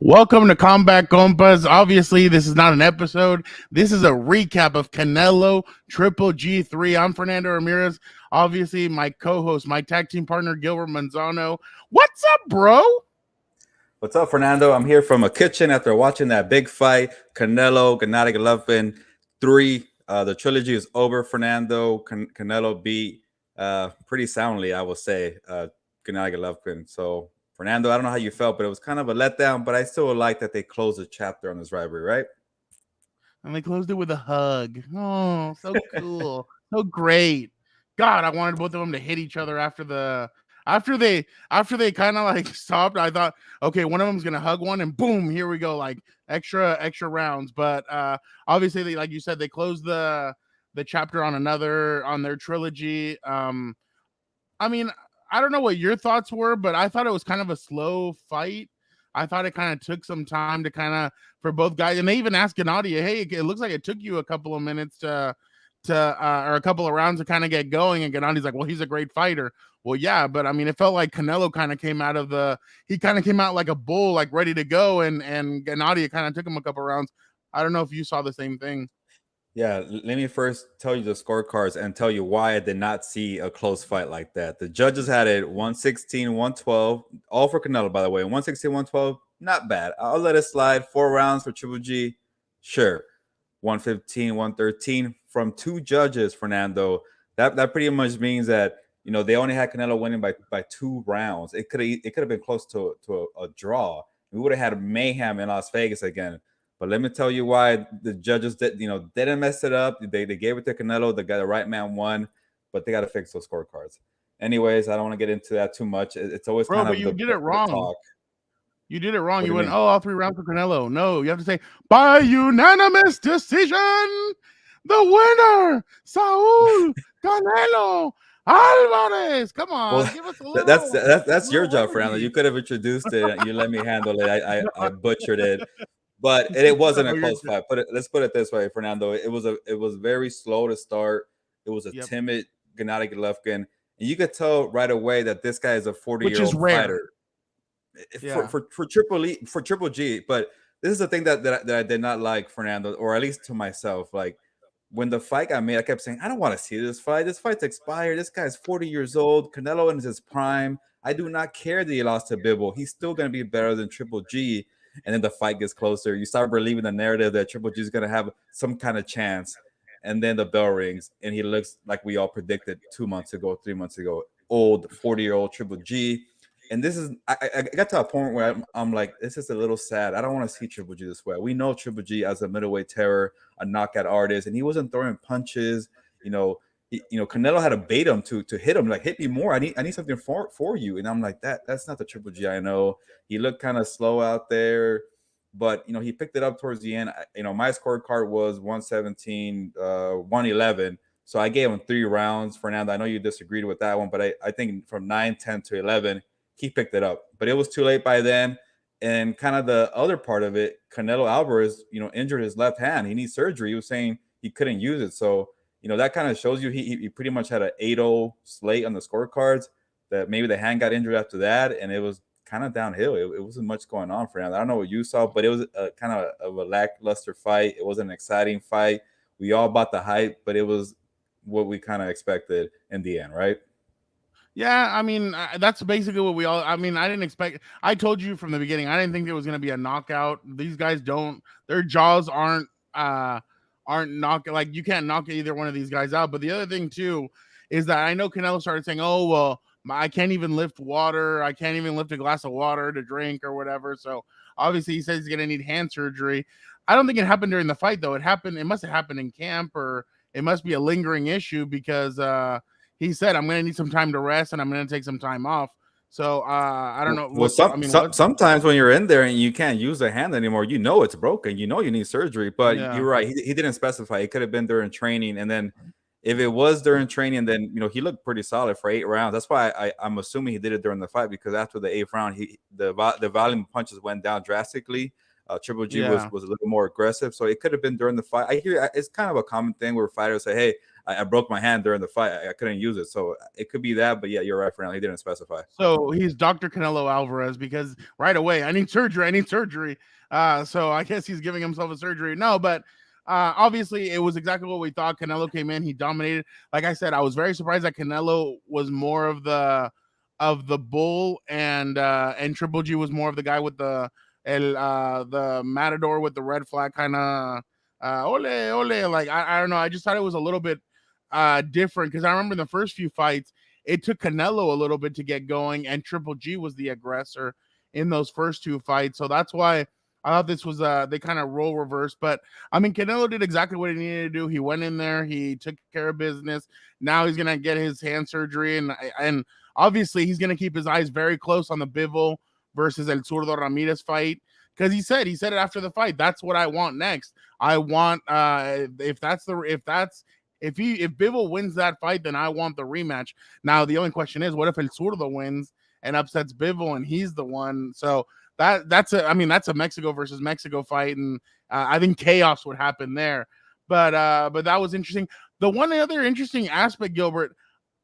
Welcome to Combat Compas. Obviously, this is not an episode. This is a recap of Canelo-GGG. I'm Fernando Ramirez. Obviously, my co-host, my tag team partner, Gilbert Manzano. What's up, bro? What's up, Fernando? I'm here from a kitchen after watching that big fight. Gennady Golovkin 3. The trilogy is over. Fernando Canelo beat pretty soundly, I will say, Gennady Golovkin. So, Fernando, I don't know how you felt, but it was kind of a letdown. But I still like that they closed the chapter on this rivalry, right? And they closed it with a hug. Oh, so cool, so great. God, I wanted both of them to hit each other after they kind of like stopped. I thought, okay, one of them's gonna hug one, and boom, here we go, like extra rounds. But obviously, they, like you said, they closed the chapter on their trilogy. I mean, I don't know what your thoughts were, but I thought it was kind of a slow fight. I thought it kind of took some time to for both guys, and they even asked Gennadiy, "Hey, it looks like it took you a couple of minutes or a couple of rounds to kind of get going." And Gennadi's like, "Well, he's a great fighter." Well, yeah, but I mean, it felt like Canelo kind of came out like a bull, like ready to go, and Gennady kind of took him a couple of rounds. I don't know if you saw the same thing. Yeah, let me first tell you the scorecards and tell you why I did not see a close fight like that. The judges had it 116, 112, all for Canelo, by the way. 116, 112, not bad. I'll let it slide. 4 rounds for Triple G, sure. 115, 113 from 2 judges, Fernando. That pretty much means that they only had Canelo winning by 2 rounds. It could have been close to a draw. We would have had mayhem in Las Vegas again. But let me tell you why the judges didn't mess it up. They gave it to Canelo. The right man won, but they got to fix those scorecards. Anyways, I don't want to get into that too much. It's always Bro, kind but of you did it wrong. talk. You did it wrong. What do You you went, mean? all 3 rounds for Canelo. No, you have to say, by unanimous decision, the winner, Saul Canelo Alvarez. Come on, Well, give us a little. that's your job, Fernando. You could have introduced it. You let me handle it. I butchered it, but it wasn't a close fight. Let's put it this way, Fernando. It was very slow to start. It was a timid Gennady Golovkin, and you could tell right away that this guy is a 40-year-old fighter. For Triple G. But this is the thing that I did not like, Fernando, or at least to myself. Like when the fight got made, I kept saying, I don't want to see this fight. This fight's expired. This guy's 40 years old. Canelo in his prime. I do not care that he lost to Bibble. He's still going to be better than Triple G. And then the fight gets closer. You start believing the narrative that Triple G is going to have some kind of chance. And then the bell rings, and he looks like we all predicted 2 months ago, 3 months ago. Old 40-year-old Triple G. And this is, I got to a point where I'm like, this is a little sad. I don't want to see Triple G this way. We know Triple G as a middleweight terror, a knockout artist, and he wasn't throwing punches. Canelo had to bait him to hit him, like, hit me more. I need something for you. And I'm like, that's not the Triple G I know. He looked kind of slow out there, but he picked it up towards the end. My scorecard was 117, 111. So I gave him 3 rounds. Fernando, I know you disagreed with that one, but I think from 9, 10 to 11, he picked it up, but it was too late by then. And kind of the other part of it, Canelo Alvarez, injured his left hand. He needs surgery. He was saying he couldn't use it. So, that kind of shows you he pretty much had an 8-0 slate on the scorecards, that maybe the hand got injured after that. And it was kind of downhill. It wasn't much going on for him. I don't know what you saw, but it was a kind of a lackluster fight. It wasn't an exciting fight. We all bought the hype, but it was what we kind of expected in the end, right? Yeah, I mean, that's basically what we all. I mean, I didn't expect. I told you from the beginning, I didn't think there was going to be a knockout. These guys don't. Their jaws aren't knock. Like, you can't knock either one of these guys out. But the other thing too is that I know Canelo started saying, "Oh well, I can't even lift water. I can't even lift a glass of water to drink or whatever." So obviously, he says he's going to need hand surgery. I don't think it happened during the fight though. It must have happened in camp, or it must be a lingering issue because he said, I'm going to need some time to rest and I'm going to take some time off. So I don't know. Well, sometimes when you're in there and you can't use the hand anymore, it's broken. You need surgery. But you're right. He didn't specify. It could have been during training. And then if it was during training, then he looked pretty solid for 8 rounds. That's why I'm assuming he did it during the fight, because after the 8th round, the volume of punches went down drastically. Triple G was a little more aggressive. So it could have been during the fight. I hear it's kind of a common thing where fighters say, hey, I broke my hand during the fight. I couldn't use it. So it could be that. But yeah, you're right, Fernando. He didn't specify. So he's Dr. Canelo Alvarez because right away, I need surgery. I need surgery. So I guess he's giving himself a surgery. No, but obviously it was exactly what we thought. Canelo came in, he dominated. Like I said, I was very surprised that Canelo was more of the bull, and Triple G was more of the guy with the matador with the red flag kind of ole ole. Like I don't know. I just thought it was a little bit different because I remember in the first few fights it took Canelo a little bit to get going, and Triple G was the aggressor in those first two fights. So that's why I thought this was they kind of role reverse. But I mean, Canelo did exactly what he needed to do. He went in there, he took care of business. Now he's gonna get his hand surgery, and obviously he's gonna keep his eyes very close on the Bivol versus El Zurdo Ramirez fight. Because he said it after the fight. That's what I want next. I want if Bivol wins that fight, then I want the rematch. Now the only question is, what if El Zurdo wins and upsets Bivol and he's the one? So that's a Mexico versus Mexico fight, and I think chaos would happen there. But that was interesting. The one other interesting aspect, Gilbert,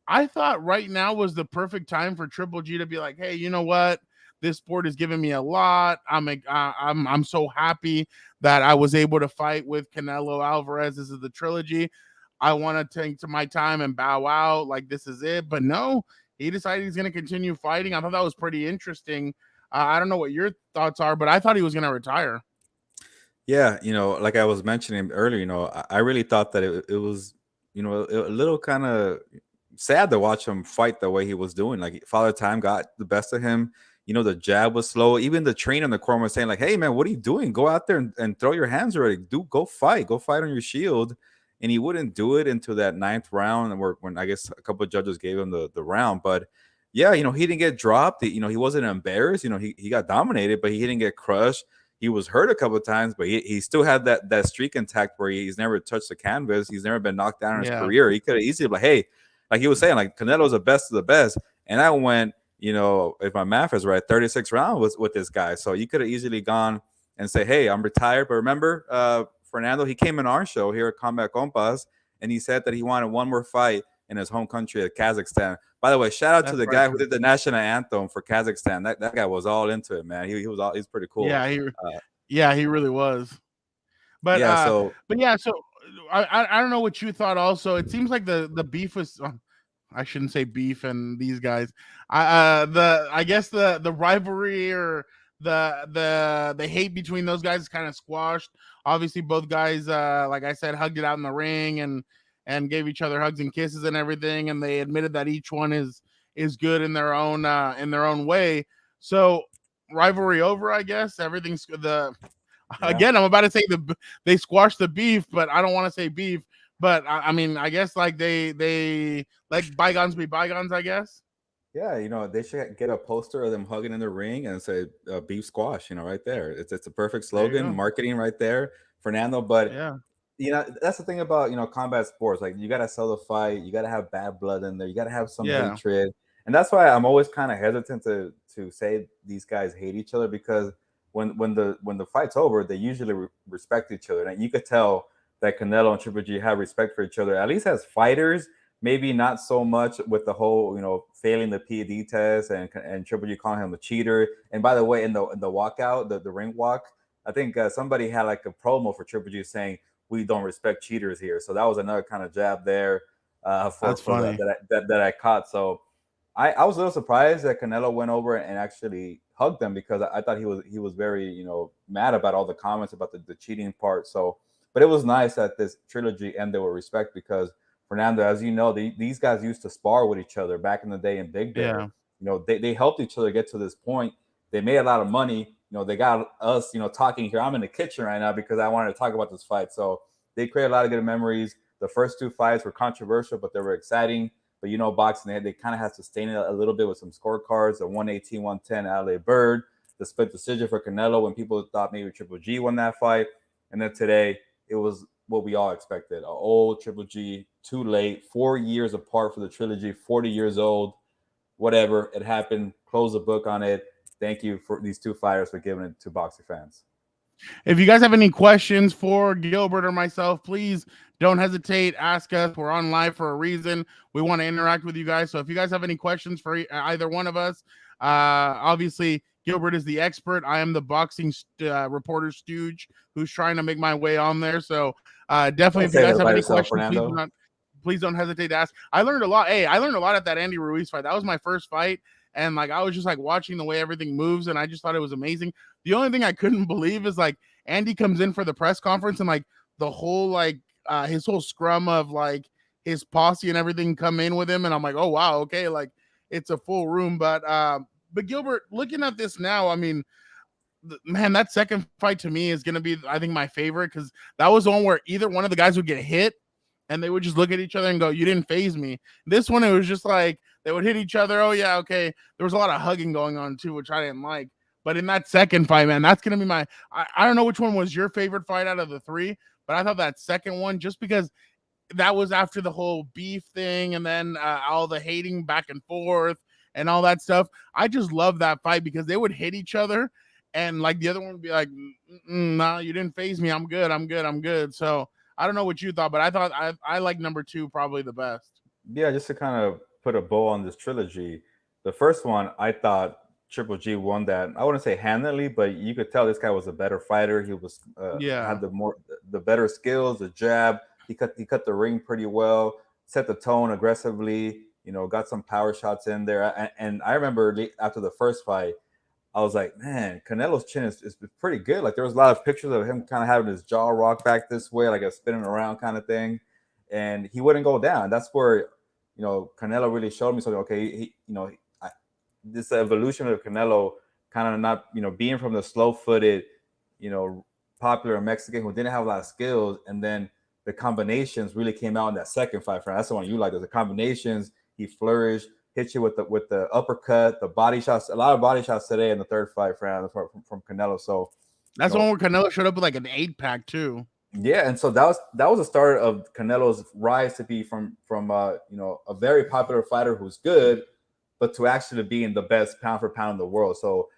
I thought right now was the perfect time for Triple G to be like, hey, you know what? This sport is giving me a lot. I'm so happy that I was able to fight with Canelo Alvarez. This is the trilogy. I want to take to my time and bow out. Like this is it. But no, he decided he's going to continue fighting. I thought that was pretty interesting. I don't know what your thoughts are, but I thought he was going to retire. Yeah, like I was mentioning earlier, I really thought that it was, a little kind of sad to watch him fight the way he was doing. Like Father Time got the best of him. The jab was slow. Even the trainer in the corner was saying, like, hey, man, what are you doing? Go out there and throw your hands already. Go fight. Go fight on your shield. And he wouldn't do it until that ninth round, when I guess a couple of judges gave him the round. But yeah, he didn't get dropped. He wasn't embarrassed. He got dominated, but he didn't get crushed. He was hurt a couple of times, but he still had that streak intact where he's never touched the canvas. He's never been knocked down in his career. He could have easily been like, hey, like he was saying, like Canelo's the best of the best. And I went, if my math is right, 36 rounds with this guy. So you could have easily gone and say, hey, I'm retired. But remember, Fernando, he came in our show here at Combat Compas, and he said that he wanted one more fight in his home country of Kazakhstan. By the way, shout out to the guy who did the national anthem for Kazakhstan. That guy was all into it, man. He's pretty cool. Yeah, he really was. But so I don't know what you thought. Also, it seems like the beef was. I shouldn't say beef and these guys. I guess the rivalry or the hate between those guys is kind of squashed. Obviously, both guys, like I said, hugged it out in the ring and gave each other hugs and kisses and everything, and they admitted that each one is good in their own way. So rivalry over, I guess. Everything's again. I'm about to say they squashed the beef, but I don't want to say beef. But I mean, I guess like they like bygones be bygones, I guess. Yeah, they should get a poster of them hugging in the ring and say beef squash, right there. It's a perfect slogan, marketing right there, Fernando. But that's the thing about combat sports. Like you gotta sell the fight, you gotta have bad blood in there, you gotta have some hatred. And that's why I'm always kind of hesitant to say these guys hate each other, because when the fight's over, they usually respect each other. And you could tell that Canelo and Triple G have respect for each other, at least as fighters. Maybe not so much with the whole, failing the PED test and Triple G calling him a cheater. And by the way, in the walkout, the ring walk, I think somebody had like a promo for Triple G saying, "We don't respect cheaters here." So that was another kind of jab there. That's funny. That I caught. So I was a little surprised that Canelo went over and actually hugged them, because I thought he was very mad about all the comments about the cheating part. So. But it was nice that this trilogy ended with respect, because Fernando, as you know, these guys used to spar with each other back in the day in Big Bear. Yeah. They helped each other get to this point. They made a lot of money. They got us, talking here. I'm in the kitchen right now because I wanted to talk about this fight. So they created a lot of good memories. The first two fights were controversial, but they were exciting. But boxing, they kind of had to sustain it a little bit with some scorecards. The 118-110 LA Bird, the split decision for Canelo when people thought maybe Triple G won that fight. And then today, it was what we all expected. An old Triple G, too late, 4 years apart for the trilogy, 40 years old, whatever. It happened. Close the book on it. Thank you for these two fighters for giving it to boxing fans. If you guys have any questions for Gilbert or myself, please don't hesitate. Ask us. We're on live for a reason. We want to interact with you guys. So if you guys have any questions for either one of us, obviously Gilbert is the expert. I am the boxing reporter stooge who's trying to make my way on there. So definitely, if you guys have any questions, please don't hesitate to ask. I learned a lot. Hey, I learned a lot at that Andy Ruiz fight. That was my first fight. And like I was just like watching the way everything moves, and I just thought it was amazing. The only thing I couldn't believe is like Andy comes in for the press conference, and like the whole like his whole scrum of like his posse and everything come in with him, and I'm like, oh wow, okay, like it's a full room. But Gilbert, looking at this now, I mean, man, that second fight to me is gonna be, I think, my favorite, because that was the one where either one of the guys would get hit and they would just look at each other and go, you didn't phase me. This one, it was just like they would hit each other. Oh, yeah, okay. There was a lot of hugging going on, too, which I didn't like. But in that second fight, man, that's going to be my – I don't know which one was your favorite fight out of the three, but I thought that second one, just because that was after the whole beef thing and then all the hating back and forth and all that stuff. I just love that fight because they would hit each other and, like, the other one would be like, nah, you didn't phase me. I'm good. So – I don't know what you thought, but I thought I like number two probably the best. Yeah, just to kind of put a bow on this trilogy, the first one I thought Triple G won that. I wouldn't say handily, but you could tell this guy was a better fighter. He was had the better skills, the jab. He cut the ring pretty well, set the tone aggressively. You know, got some power shots in there. And I remember after the first fight, I was like, man, Canelo's chin is pretty good. Like there was a lot of pictures of him kind of having his jaw rock back this way, like a spinning around kind of thing, and he wouldn't go down. That's where, you know, Canelo really showed me something. Okay, this evolution of Canelo, kind of not, you know, being from the slow-footed, you know, popular Mexican who didn't have a lot of skills, and then the combinations really came out in that second fight. That's the one you like. The combinations, he flourished. Hit you with the uppercut, the body shots, a lot of body shots today in the third fight from Canelo. So that's the one where Canelo showed up with like an 8-pack too. Yeah, and so that was the start of Canelo's rise to be from you know, a very popular fighter who's good, but to actually being the best pound for pound in the world. So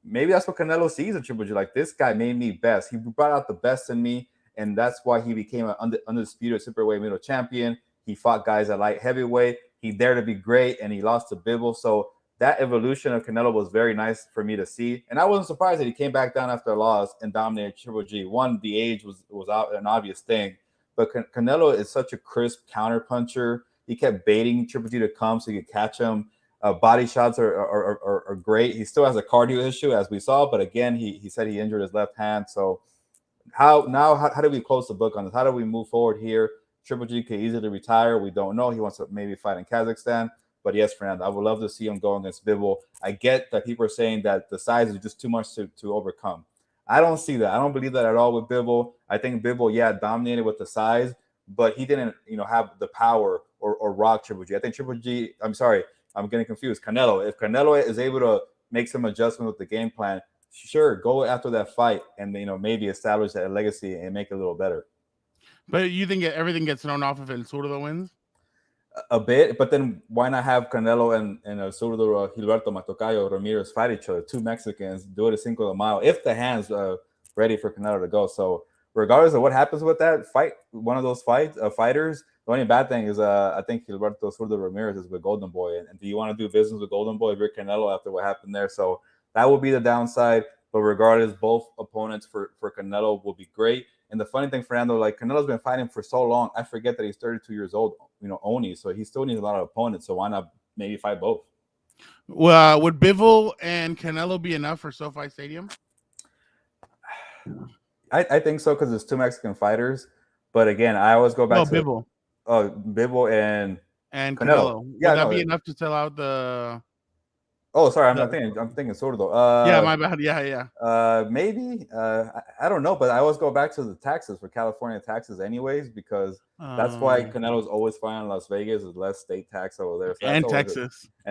maybe that's what Canelo sees in Triple G. Like, this guy made me best. He brought out the best in me, and that's why he became an undisputed superweight middle champion. He fought guys at light heavyweight. He dared to be great, and he lost to Bivol. So that evolution of Canelo was very nice for me to see. And I wasn't surprised that he came back down after a loss and dominated Triple G. One, the age was an obvious thing. But Canelo is such a crisp counter puncher. He kept baiting Triple G to come so he could catch him. Body shots are great. He still has a cardio issue, as we saw. But again, he said he injured his left hand. So how do we close the book on this? How do we move forward here? Triple G could easily retire. We don't know. He wants to maybe fight in Kazakhstan. But yes, Fernando, I would love to see him go against Bivol. I get that people are saying that the size is just too much to overcome. I don't see that. I don't believe that at all with Bivol. I think Bivol, dominated with the size, but he didn't, have the power or rock Triple G. I think Triple G, I'm sorry, I'm getting confused. Canelo, if Canelo is able to make some adjustment with the game plan, sure, go after that fight and, maybe establish that legacy and make it a little better. But you think everything gets thrown off if El Zurdo wins? A bit, but then why not have Canelo and El Zurdo, Gilberto Matocayo, Ramirez fight each other? Two Mexicans, do it a Cinco de Mayo if the hand's ready for Canelo to go. So regardless of what happens with that fight, one of those fighters, the only bad thing is I think Gilberto Zurdo Ramirez is with Golden Boy. And do you want to do business with Golden Boy if you're Canelo after what happened there? So that will be the downside. But regardless, both opponents for Canelo will be great. And the funny thing, Fernando, like Canelo's been fighting for so long, I forget that he's 32 years old, only. So he still needs a lot of opponents. So why not maybe fight both? Well, would Bivol and Canelo be enough for SoFi Stadium? I think so, because there's two Mexican fighters. But again, I always go back to Bivol. Bivol and Canelo. Would that be enough to sell out the? Oh, sorry, I'm thinking Zurdo. Yeah, my bad. Yeah. Maybe. I don't know, but I always go back to the taxes for California taxes, anyways, because that's why Canelo's always flying in Las Vegas. There's less state tax over there, so and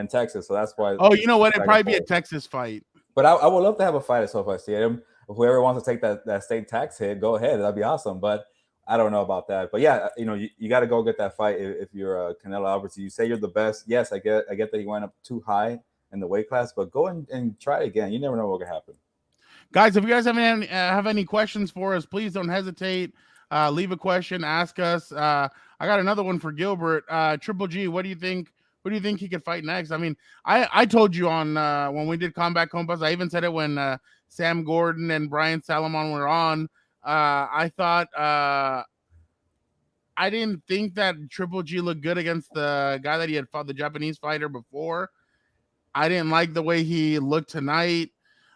Texas. So that's why. Oh, you know what? It'd probably be a Texas fight. But I would love to have a fight at SoFi Stadium. Whoever wants to take that state tax hit, go ahead. That'd be awesome. But I don't know about that. But yeah, you got to go get that fight if you're Canelo Alvarez. You say you're the best. Yes, I get that he went up too high in the weight class, but go and try it again. You never know what could happen. Guys, if you guys have any questions for us, please don't hesitate. Leave a question, ask us. I got another one for Gilbert. Triple G, what do you think? What do you think he could fight next? I mean, I told you on when we did Combat Compas. I even said it when Sam Gordon and Brian Salomon were on. I thought I didn't think that Triple G looked good against the guy that he had fought, the Japanese fighter before. I didn't like the way he looked tonight.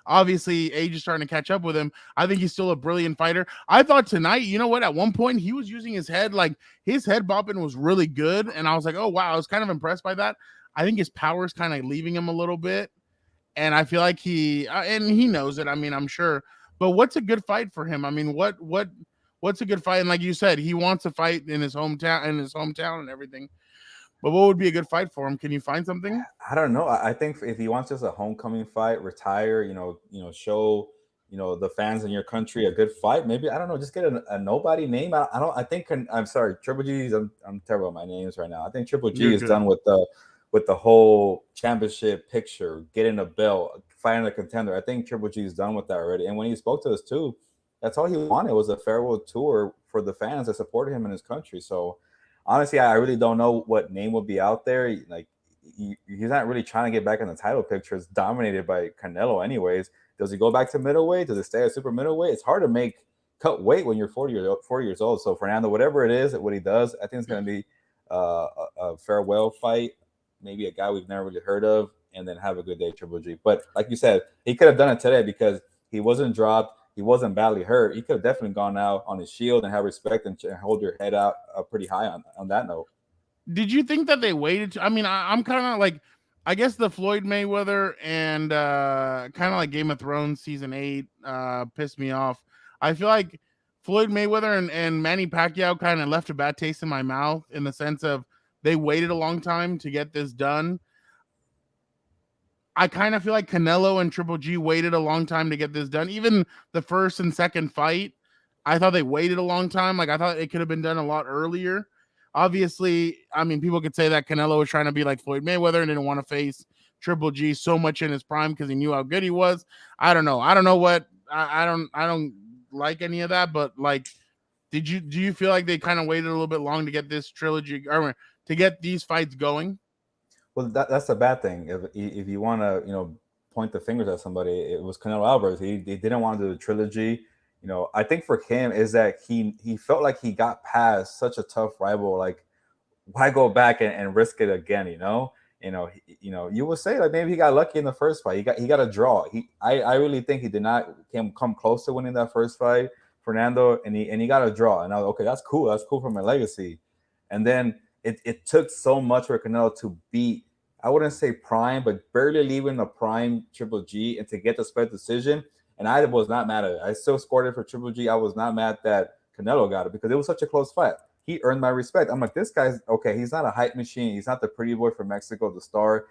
Obviously, age is starting to catch up with him. I think he's still a brilliant fighter. I thought tonight, you know what? At one point, he was using his head, like his head bopping was really good. And I was like, oh, wow. I was kind of impressed by that. I think his power is kind of leaving him a little bit. And I feel like and he knows it. I mean, I'm sure. But what's a good fight for him? I mean, what's a good fight? And like you said, he wants to fight in his hometown and everything. But what would be a good fight for him? Can you find something? I don't know. I think if he wants just a homecoming fight, retire, show, the fans in your country a good fight. Maybe I don't know. Just get a nobody name. I don't. I think I'm sorry. Triple G's. I'm terrible at my names right now. I think Triple G You're is good. done with the whole championship picture, getting a belt, fighting a contender. I think Triple G is done with that already. And when he spoke to us too, that's all he wanted was a farewell tour for the fans that supported him in his country. So honestly, I really don't know what name would be out there. Like he's not really trying to get back in the title picture. It's dominated by Canelo, anyways. Does he go back to middleweight? Does it stay at super middleweight? It's hard to cut weight when you're 40 years old. So Fernando, whatever it is, what he does, I think it's going to be a farewell fight. Maybe a guy we've never really heard of, and then have a good day, Triple G. But like you said, he could have done it today because he wasn't dropped. He wasn't badly hurt. He could have definitely gone out on his shield and have respect and hold your head out pretty high on that note. Did you think that they waited? I mean, I'm kind of like, I guess the Floyd Mayweather and kind of like Game of Thrones season 8 pissed me off. I feel like Floyd Mayweather and Manny Pacquiao kind of left a bad taste in my mouth in the sense of they waited a long time to get this done. I kind of feel like Canelo and Triple G waited a long time to get this done. Even the first and second fight, I thought they waited a long time. Like I thought it could have been done a lot earlier. Obviously, I mean, people could say that Canelo was trying to be like Floyd Mayweather and didn't want to face Triple G so much in his prime because he knew how good he was. I don't know. I don't know what I don't like any of that, but like do you feel like they kind of waited a little bit long to get this trilogy or to get these fights going? Well, that's a bad thing. If you want to, point the fingers at somebody, it was Canelo Alvarez. He didn't want to do the trilogy. I think for him is that he felt like he got past such a tough rival. Like, why go back and risk it again? You would say like maybe he got lucky in the first fight. He got a draw. I really think he did not come close to winning that first fight, Fernando, and he got a draw. And I was okay. That's cool. That's cool for my legacy. And then it took so much for Canelo to beat, I wouldn't say prime, but barely leaving the prime Triple G and to get the split decision. And I was not mad at it. I still scored it for Triple G. I was not mad that Canelo got it because it was such a close fight. He earned my respect. I'm like, this guy's okay. He's not a hype machine. He's not the pretty boy from Mexico, the star.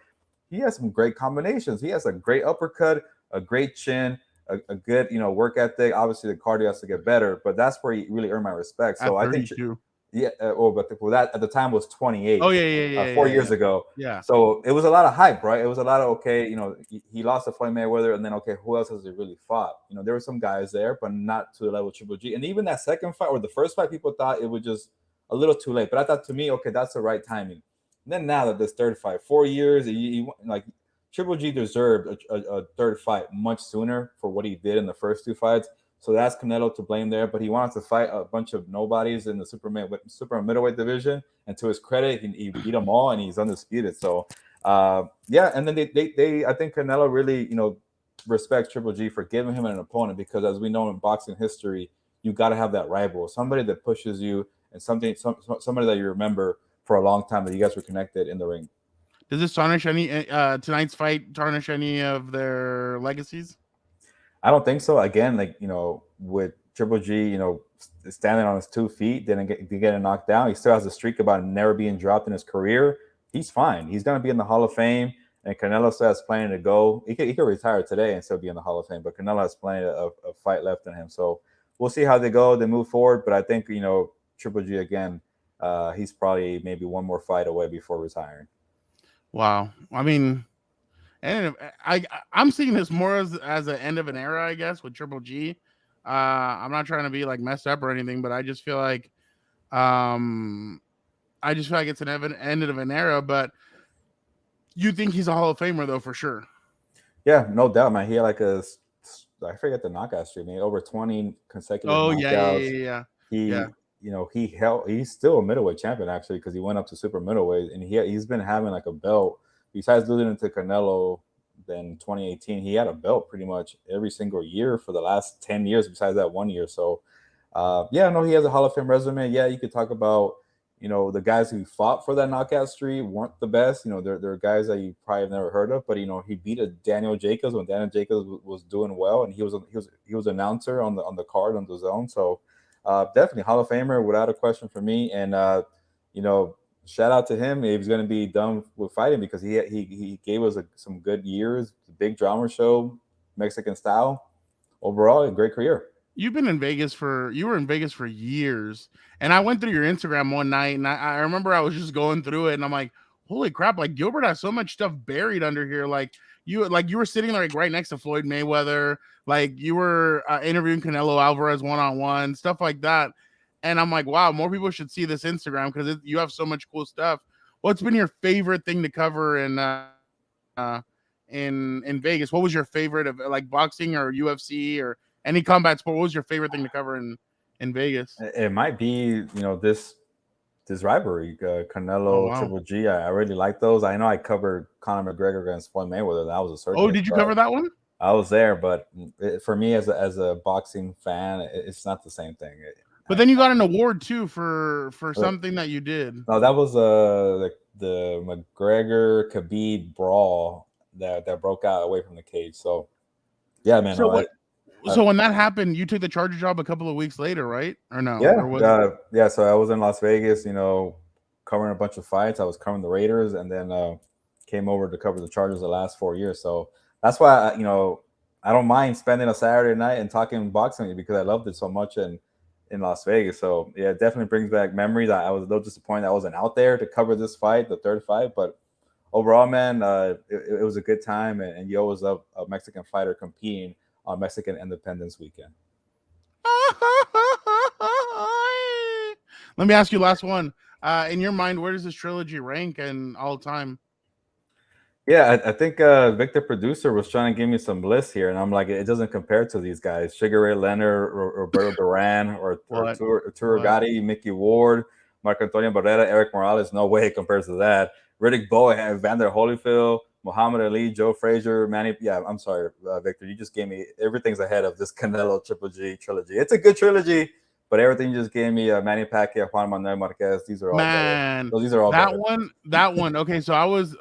He has some great combinations. He has a great uppercut, a great chin, a good, work ethic. Obviously, the cardio has to get better, but that's where he really earned my respect. At So I think 32. yeah, but that at the time was 28. Oh yeah. 4 years ago. Yeah. So it was a lot of hype, right? It was a lot of okay, he lost to Floyd Mayweather, and then okay, who else has he really fought? There were some guys there, but not to the level of Triple G. And even that second fight or the first fight, people thought it was just a little too late. But I thought to me, okay, that's the right timing. And then now that this third fight, 4 years, like Triple G deserved a third fight much sooner for what he did in the first two fights. So that's Canelo to blame there. But he wanted to fight a bunch of nobodies in the super middleweight division. And to his credit, he beat them all and he's undisputed. So, yeah. And then they I think Canelo really, respects Triple G for giving him an opponent because as we know in boxing history, you got to have that rival, somebody that pushes you and somebody that you remember for a long time that you guys were connected in the ring. Does this tarnish any tonight's fight tarnish any of their legacies? I don't think so. Again, like with Triple G, standing on his 2 feet, didn't get knocked down. He still has a streak about never being dropped in his career. He's fine. He's gonna be in the Hall of Fame, and Canelo still has plenty to go. He could retire today and still be in the Hall of Fame, but Canelo has plenty of fight left in him. So we'll see how they go. They move forward, but I think Triple G again. He's probably maybe one more fight away before retiring. Wow. I mean, And I'm seeing this more as an end of an era, I guess, with Triple G. I'm not trying to be like messed up or anything, but um I just feel like it's an end of an era. But you think he's a Hall of Famer though, for sure. Yeah, no doubt, man. He had like I forget the knockout streak, man. Over 20 consecutive Oh yeah, yeah, knockouts. yeah, yeah, yeah. He, he's still a middleweight champion actually because he went up to super middleweight, and he's been having like a belt besides losing to Canelo. Then 2018, he had a belt pretty much every single year for the last 10 years, besides that 1 year. So, yeah, no, he has a Hall of Fame resume. Yeah, you could talk about, the guys who fought for that knockout streak weren't the best. There are guys that you probably have never heard of, but he beat a Daniel Jacobs when Daniel Jacobs was doing well, and he was announcer on the card on the zone. So, definitely Hall of Famer without a question for me. And you know, shout out to him. He was going to be done with fighting because he gave us some good years, big drama show, Mexican style. Overall, a great career. You were in Vegas for years, and I went through your Instagram one night, and I remember I was just going through it, and I'm like, holy crap! Like Gilbert has so much stuff buried under here. Like you were sitting there like right next to Floyd Mayweather, like you were interviewing Canelo Alvarez one-on-one, stuff like that. And I'm like, wow, more people should see this Instagram because you have so much cool stuff. What's been your favorite thing to cover in Vegas? What was your favorite of like boxing or UFC or any combat sport? What was your favorite thing to cover in Vegas? It might be this rivalry, Oh Canelo wow. Triple G. I really like those. I know I covered Conor McGregor against Floyd Mayweather. That was a Oh, circus, did you but cover that one? I was there. But for me, as a boxing fan, it's not the same thing. But then you got an award too for something that you did. No, that was the McGregor Khabib brawl that broke out away from the cage. So yeah, man. So No, what? So when that happened, you took the Charger job a couple of weeks later, right? Or no? yeah, Or was it? yeah. So I was in Las Vegas, covering a bunch of fights. I was covering the Raiders, and then came over to cover the Chargers the last 4 years. So that's why I don't mind spending a Saturday night and talking boxing because I loved it so much in Las Vegas. So yeah, it definitely brings back memories. I was a little disappointed I wasn't out there to cover this fight, the third fight, but overall, man, it was a good time, and you always love a Mexican fighter competing on Mexican Independence Weekend. Let me ask you last one. In your mind, where does this trilogy rank in all time? Yeah, I think Victor Producer was trying to give me some lists here, and I'm like, it doesn't compare to these guys: Sugar Ray Leonard, Roberto Duran, or What? What? Turgati, Mickey Ward, Marco Antonio Barrera, Eric Morales. No way it compares to that. Riddick Bowe, Evander Holyfield, Muhammad Ali, Joe Frazier, Manny. Yeah, I'm sorry, Victor. You just gave me everything's ahead of this Canelo Triple G trilogy. It's a good trilogy, but everything you just gave me, Manny Pacquiao, Juan Manuel Marquez. These are all better. Man, These are all better. that one. Okay, so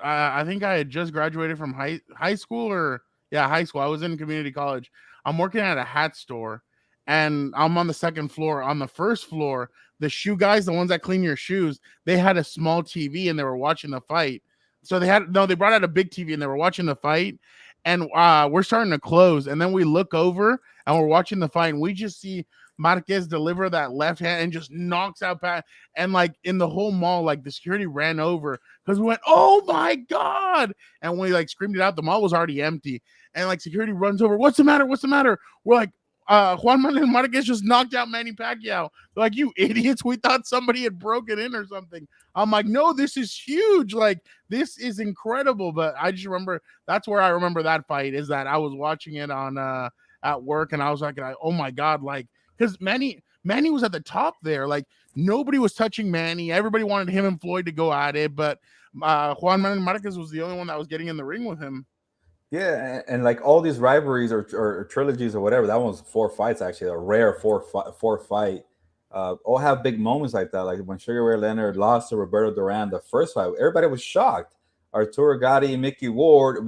I think I had just graduated from high school or yeah, high school. I was in community college. I'm working at a hat store, and I'm on the second floor. On the first floor, the shoe guys, the ones that clean your shoes, they had a small TV and they were watching the fight. So they brought out a big TV and they were watching the fight. And we're starting to close, and then we look over and we're watching the fight, and we just see Marquez deliver that left hand and just knocks out Pat. And like in the whole mall, like the security ran over because we went, "Oh my god!" And when we like screamed it out, the mall was already empty. And like security runs over, "What's the matter? What's the matter?" We're like, Juan Manuel Marquez just knocked out Manny Pacquiao. They're like, "You idiots, we thought somebody had broken in or something." I'm like, "No, this is huge. Like, this is incredible." But I just remember that's where I remember that fight is that I was watching it on at work, and I was like, "Oh my god!" Like, because Manny was at the top there. Like nobody was touching Manny. Everybody wanted him and Floyd to go at it, but Juan Manuel Marquez was the only one that was getting in the ring with him. Yeah, and like all these rivalries or trilogies or whatever, that one was four fights actually, a rare four fight. All have big moments like that. Like when Sugar Ray Leonard lost to Roberto Duran, the first fight, everybody was shocked. Arturo Gatti and Mickey Ward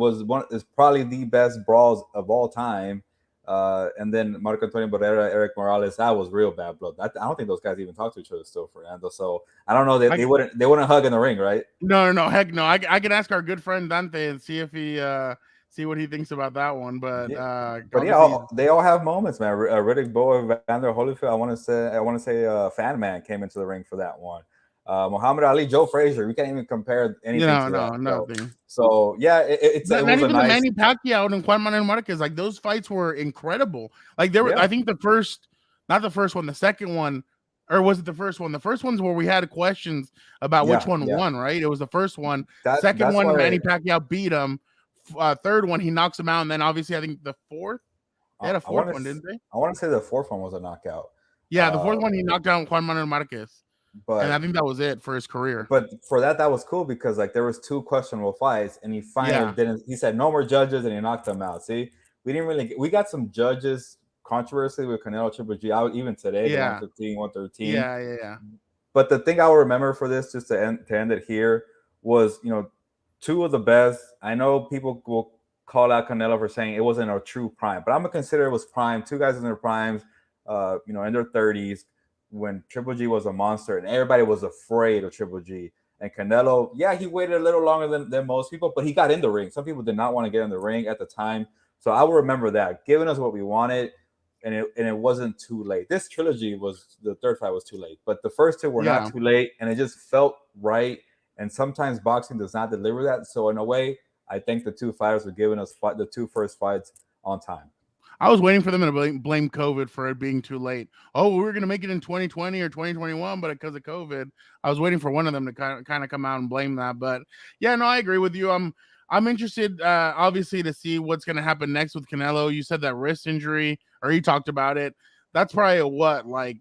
is probably the best brawls of all time. And then Marco Antonio Barrera, Eric Morales, that was real bad blood. I don't think those guys even talk to each other still, Fernando. So I don't know. They wouldn't hug in the ring, right? No, heck no. I can ask our good friend Dante and see if he see what he thinks about that one. But Yeah. But yeah, obviously, they all have moments, man. Riddick Bowe, Vander Holyfield. I want to say, Fan Man came into the ring for that one. Muhammad Ali, Joe Frazier. We can't even compare anything to that. nothing. So yeah, it Not was a even the nice. Manny Pacquiao and Juan Manuel Marquez. Like those fights were incredible. Like there were, I think not the first one, the second one, or was it the first one? The first one's where we had questions about which one won, right? It was the first one. Second one, Manny Pacquiao beat him. Third one, he knocks him out, and then obviously I think the fourth, they had a fourth one, didn't they? I want to say the fourth one was a knockout. Yeah, the fourth one he knocked out Juan Manuel Marquez. But and I think that was it for his career. But for that was cool because like there was 2 questionable fights, and he finally didn't. He said no more judges, and he knocked them out. See, we got some judges controversy with Canelo Triple G out even today. 115, 113. Yeah. But the thing I will remember for this, just to end it here, was 2 of the best. I know people will call out Canelo for saying it wasn't a true prime, but I'm gonna consider it was prime. 2 guys in their primes, in their 30s. When Triple G was a monster and everybody was afraid of Triple G. And Canelo, he waited a little longer than most people, but he got in the ring. Some people did not want to get in the ring at the time. So I will remember that, giving us what we wanted, and it wasn't too late. This trilogy the third fight was too late, but the first 2 were not too late, and it just felt right. And sometimes boxing does not deliver that. So in a way, I think the 2 fighters were giving us the 2 first fights on time. I was waiting for them to blame COVID for it being too late. Oh, we were going to make it in 2020 or 2021, but because of COVID, I was waiting for one of them to kind of come out and blame that. But yeah, no, I agree with you. I'm interested, obviously, to see what's going to happen next with Canelo. You said that wrist injury, or you talked about it. That's probably like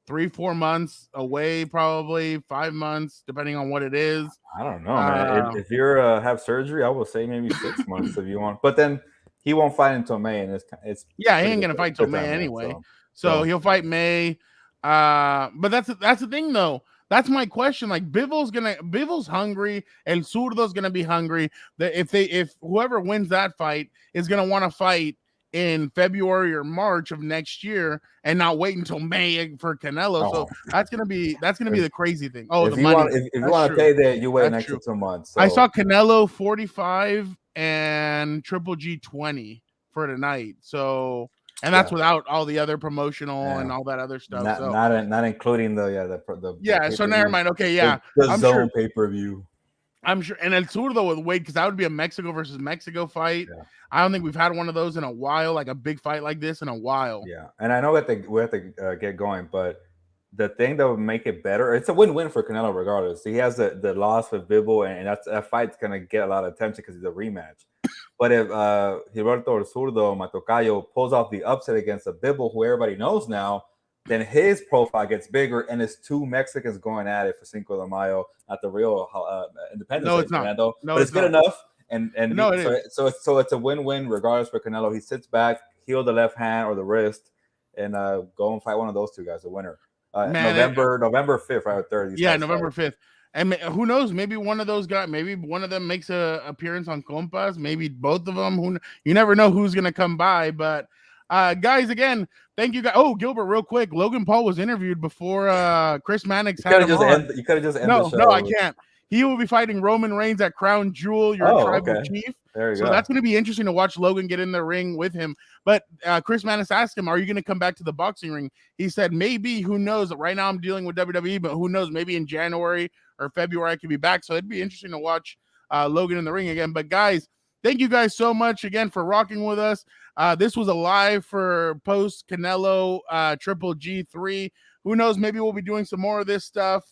3-4 months away, probably 5 months, depending on what it is. I don't know, man. If you're have surgery, I will say maybe 6 months if you want. But then he won't fight until May, and it's he ain't gonna fight till May anyway. So he'll fight May. But that's the thing though. That's my question. Like Bivol's hungry, and Zurdo's gonna be hungry. That if whoever wins that fight is gonna want to fight in February or March of next year and not wait until May for Canelo. So that's gonna be the crazy thing. Oh, if you want to pay that, you wait an extra 2 months. So. I saw Canelo 45 and Triple G 20 for tonight. So, and that's without all the other promotional and all that other stuff. Not including the so never mind. Okay, the zone pay-per-view. I'm sure, and El Zurdo would wait because that would be a Mexico versus Mexico fight. Yeah. I don't think we've had one of those in a while, like a big fight like this in a while. Yeah, and I know we have to get going, but the thing that would make it better, it's a win-win for Canelo regardless. He has the loss with Bivol, and that fight's gonna get a lot of attention because it's a rematch. But if Gilberto El Zurdo Matocayo pulls off the upset against a Bivol, who everybody knows now, then his profile gets bigger, and it's 2 Mexicans going at it for Cinco de Mayo at the real Independence. No, it's not. Fernando. But it's good enough, and so it's a win-win regardless for Canelo. He sits back, heal the left hand or the wrist, and go and fight one of those 2 guys, a winner. November 5th, right? 3rd. Yeah, November 5th. And who knows? Maybe one of those guys, maybe one of them makes an appearance on Compas. Maybe both of them. You never know who's going to come by. But guys, again, thank you guys. Oh, Gilbert, real quick. Logan Paul was interviewed before Chris Mannix had him on. You could have just ended the show. No, I can't. He will be fighting Roman Reigns at Crown Jewel, your tribal chief. There you go. That's going to be interesting to watch Logan get in the ring with him. But Chris Mannix asked him, are you going to come back to the boxing ring? He said, maybe. Who knows? Right now I'm dealing with WWE, but who knows? Maybe in January or February I could be back. So it'd be interesting to watch Logan in the ring again. But guys, thank you guys so much again for rocking with us. This was a live for post Canelo Triple G3. Who knows? Maybe we'll be doing some more of this stuff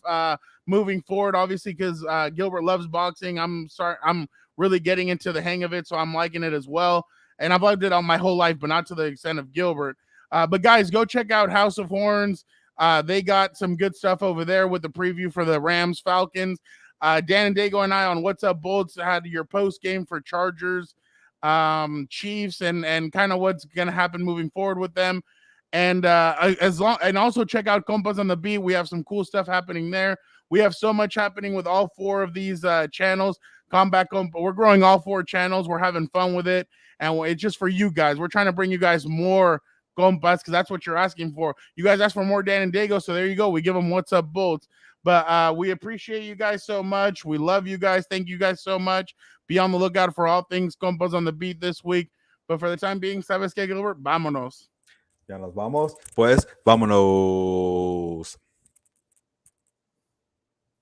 moving forward, obviously, because Gilbert loves boxing. I'm really getting into the hang of it, so I'm liking it as well. And I've loved it all my whole life, but not to the extent of Gilbert. But guys, go check out House of Horns. They got some good stuff over there with the preview for the Rams Falcons. Dan and Dago and I on What's Up Bolts had your post game for Chargers, Chiefs, and kind of what's going to happen moving forward with them. And and also check out Compas on the Beat. We have some cool stuff happening there. We have so much happening with all 4 of these channels. Combat Compa. We're growing all 4 channels. We're having fun with it, and it's just for you guys. We're trying to bring you guys more Compas because that's what you're asking for. You guys ask for more Dan and Dago, so there you go. We give them What's Up Bolts. But we appreciate you guys so much. We love you guys. Thank you guys so much. Be on the lookout for all things Compas on the Beat this week. But for the time being, ¿sabes qué, Gilbert? Vámonos. Ya nos vamos. Pues, vámonos.